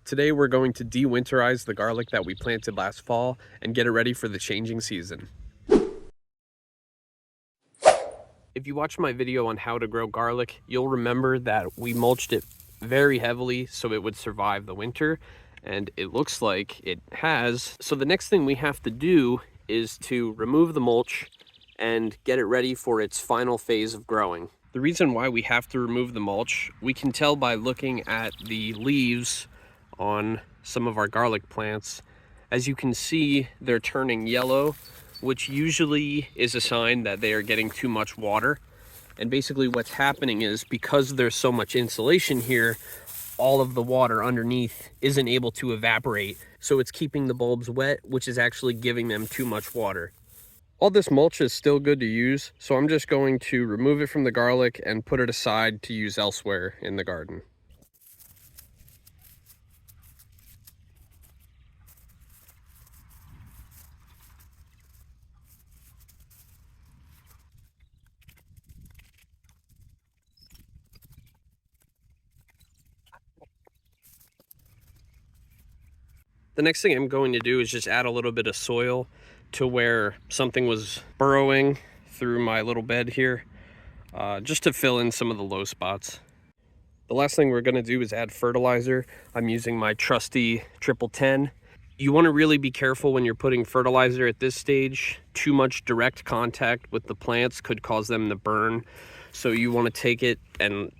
Today we're going to de-winterize the garlic that we planted last fall and get it ready for the changing season. If you watched my video on how to grow garlic, you'll remember that we mulched it very heavily so it would survive the winter, and it looks like it has. So the next thing we have to do is to remove the mulch and get it ready for its final phase of growing. The reason why we have to remove the mulch, we can tell by looking at the leaves on some of our garlic plants. As you can see, they're turning yellow, which usually is a sign that they are getting too much water. And basically what's happening is, because there's so much insulation here, all of the water underneath isn't able to evaporate. So it's keeping the bulbs wet, which is actually giving them too much water. All this mulch is still good to use, so I'm just going to remove it from the garlic and put it aside to use elsewhere in the garden. The next thing I'm going to do is just add a little bit of soil to where something was burrowing through my little bed here, just to fill in some of the low spots. The last thing we're going to do is add fertilizer. I'm using my trusty 1010. You want to really be careful when you're putting fertilizer at this stage. Too much direct contact with the plants could cause them to burn. So you want to take it and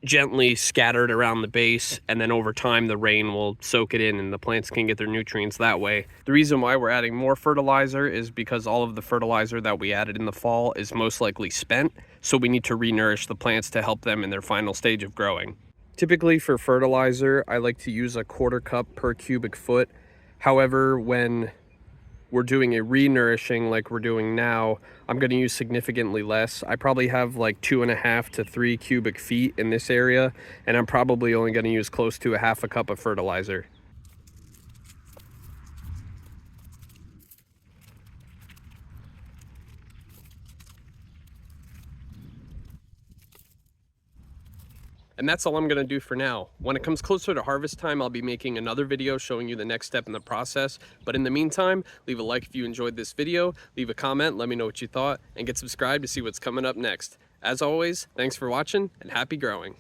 gently scatter it around the base, and then over time the rain will soak it in and the plants can get their nutrients that way. The reason why we're adding more fertilizer is because all of the fertilizer that we added in the fall is most likely spent, so we need to re-nourish the plants to help them in their final stage of growing. Typically for fertilizer, I like to use a 1/4 cup per cubic foot. However, when we're doing a re-nourishing like we're doing now, I'm going to use significantly less. I probably have like 2.5 to 3 cubic feet in this area, and I'm probably only going to use close to 1/2 cup of fertilizer. And that's all I'm going to do for now. When it comes closer to harvest time, I'll be making another video showing you the next step in the process. But in the meantime, leave a like if you enjoyed this video, leave a comment, let me know what you thought, and get subscribed to see what's coming up next. As always, thanks for watching and happy growing.